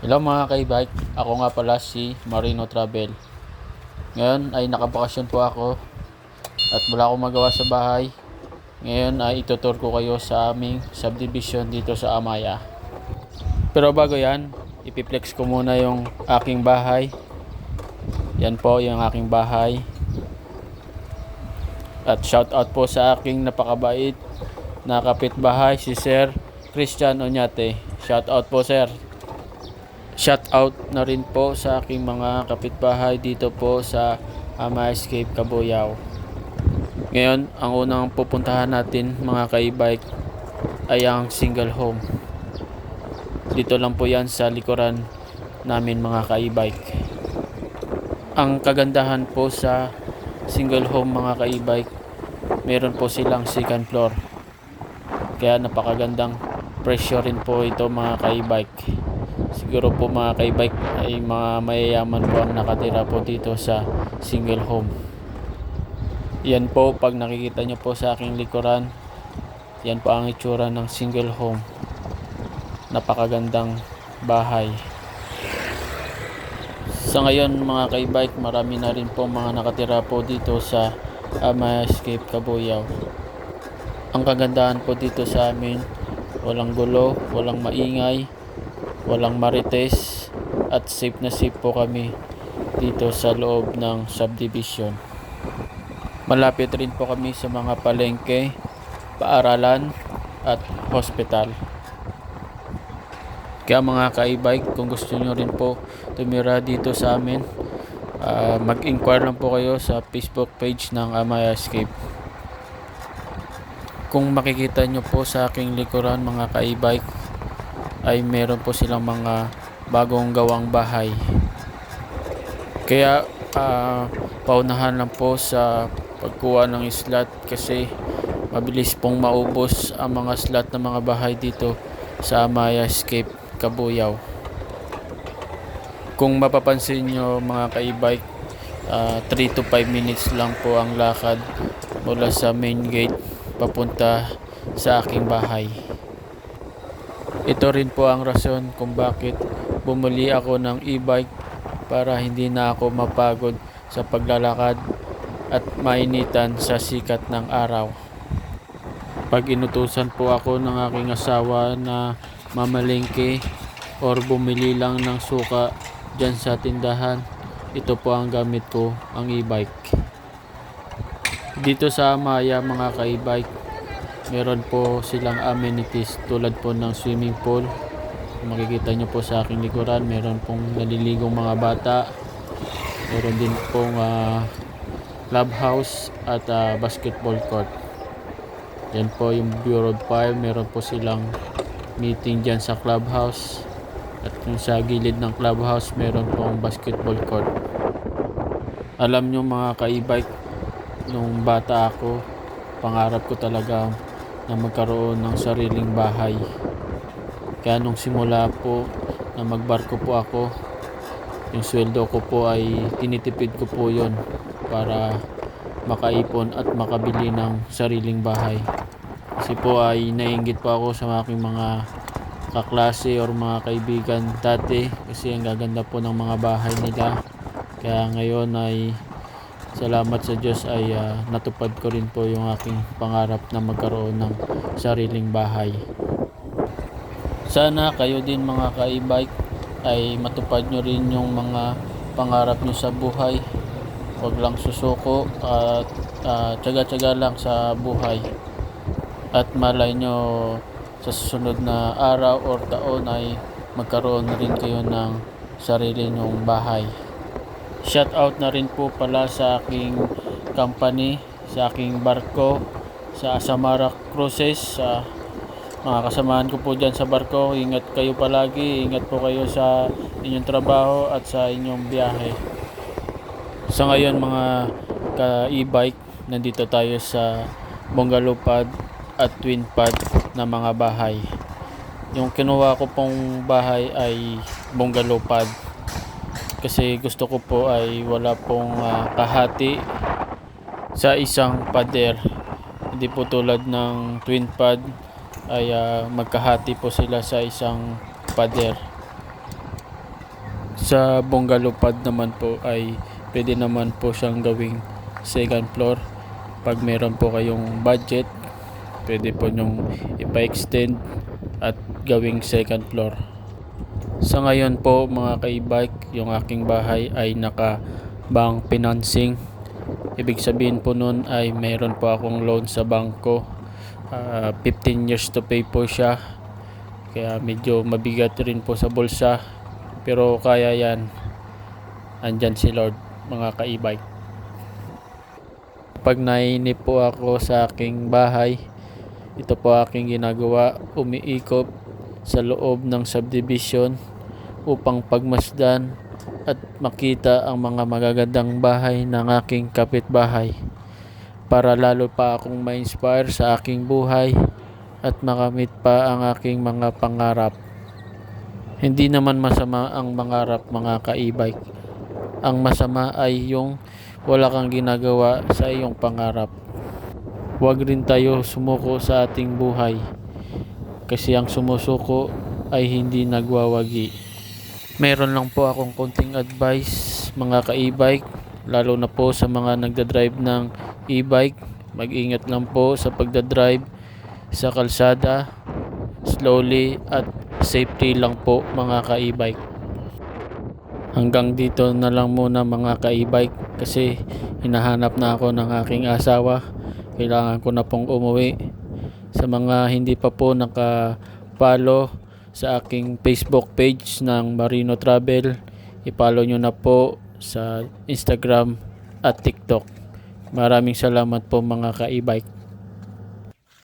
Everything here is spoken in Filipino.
Hello mga ka-e-bike, ako nga pala si Marino Travel. Ngayon ay nakabakasyon po ako at wala akong magawa sa bahay. Ngayon ay itutur ko kayo sa aming subdivision dito sa Amaya. Pero bago yan, ipiplex ko muna yung aking bahay. Yan po yung aking bahay. At shout out po sa aking napakabait na kapitbahay si Sir Christian Oñate. Shout out po sir. Shout out na rin po sa aking mga kapitbahay dito po sa Amaya Escape Cabuyao. Ngayon, ang unang pupuntahan natin mga ka-e-bike ay ang single home. Dito lang po yan sa likuran namin mga ka-e-bike. Ang kagandahan po sa single home mga ka-e-bike, meron po silang second floor. Kaya napakagandang presyo rin po ito mga ka-e-bike. Siguro po mga ka-e-bike ay mga mayayaman po ang nakatira po dito sa single home. Yan po, pag nakikita nyo po sa aking likuran, yan po ang itsura ng single home. Napakagandang bahay. Sa ngayon mga ka-e-bike, marami na rin po mga nakatira po dito sa Amaya Escape Cabuyao. Ang kagandahan po dito sa amin, walang gulo, walang maingay, walang marites, at safe na safe po kami dito sa loob ng subdivision. Malapit rin po kami sa mga palengke, paaralan at hospital. Kaya mga ka-e-bike, kung gusto nyo rin po tumira dito sa amin, mag-inquire lang po kayo sa Facebook page ng Amaya Escape. Kung makikita nyo po sa aking likuran mga ka-e-bike, ay meron po silang mga bagong gawang bahay. Kaya paunahan lang po sa pagkuha ng slot kasi mabilis pong maubos ang mga slot ng mga bahay dito sa Amaya Escape Cabuyao. Kung mapapansin nyo mga ka-e-bike, 3 to 5 minutes lang po ang lakad mula sa main gate papunta sa aking bahay. Ito rin po ang rason kung bakit bumili ako ng e-bike, para hindi na ako mapagod sa paglalakad at mainitan sa sikat ng araw. Pag inutusan po ako ng aking asawa na mamalengke or bumili lang ng suka dyan sa tindahan, ito po ang gamit ko, ang e-bike. Dito sa Amaya mga ka-e-bike, meron po silang amenities tulad po ng swimming pool. Makikita nyo po sa aking likuran, meron pong naliligong mga bata, meron din pong clubhouse at basketball court. Yan po yung Bureau of Fire, meron po silang meeting dyan sa clubhouse, at yung sa gilid ng clubhouse meron pong basketball court. Alam nyo mga ka-e-bike, nung bata ako, pangarap ko talaga na magkaroon ng sariling bahay. Kaya nung simula po na magbarko po ako, yung sweldo ko po ay tinitipid ko po yon para makaipon at makabili ng sariling bahay. Kasi po ay naiinggit po ako sa aking mga kaklase or mga kaibigan dati, kasi ang gaganda po ng mga bahay nila. Kaya ngayon ay salamat sa Diyos ay natupad ko rin po yung aking pangarap na magkaroon ng sariling bahay. Sana kayo din mga ka-e-bike ay matupad nyo rin yung mga pangarap nyo sa buhay. Huwag lang susuko at tiyaga-tiyaga lang sa buhay. At malay nyo sa susunod na araw or taon ay magkaroon na rin kayo ng sarili nyong bahay. Shout out na rin po pala sa aking company, sa aking barko, sa Samara Cruises, sa mga kasamahan ko po dyan sa barko. Ingat kayo palagi, ingat po kayo sa inyong trabaho at sa inyong biyahe. Sa ngayon mga ka-e-bike, nandito tayo sa bungalow pad at twin pad na mga bahay. Yung kinuha ko pong bahay ay bungalow pad kasi gusto ko po ay wala pong kahati sa isang pader. Hindi po tulad ng twin pad ay magkahati po sila sa isang pader. Sa bungalow pad naman po ay pwede naman po siyang gawing second floor. Pag meron po kayong budget, pwede po nyong ipa-extend at gawing second floor. Sa ngayon po mga ka-e-bike, yung aking bahay ay naka bank financing. Ibig sabihin po nun ay meron po akong loan sa bangko. 15 years to pay po siya. Kaya medyo mabigat rin po sa bulsa. Pero kaya yan. Andyan si Lord, mga ka-e-bike. Pag nainip po ako sa aking bahay, ito po aking ginagawa. Umiikot sa loob ng subdivision upang pagmasdan at makita ang mga magagandang bahay ng aking kapitbahay, para lalo pa akong ma-inspire sa aking buhay at makamit pa ang aking mga pangarap. Hindi naman masama ang mangarap mga ka-e-bike. Ang masama ay yung wala kang ginagawa sa iyong pangarap. Huwag rin tayo sumuko sa ating buhay, kasi ang sumusuko ay hindi nagwawagi. Meron lang po akong konting advice mga ka-e-bike, lalo na po sa mga nagdadrive ng e-bike. Mag-ingat lang po sa pagdadrive sa kalsada, slowly at safety lang po mga ka-e-bike. Hanggang dito na lang muna mga ka-e-bike, kasi hinahanap na ako ng aking asawa. Kailangan ko na pong umuwi. Sa mga hindi pa po naka-follow sa aking Facebook page ng Marino Travel, i-follow nyo na po sa Instagram at TikTok. Maraming salamat po mga ka-e-bike.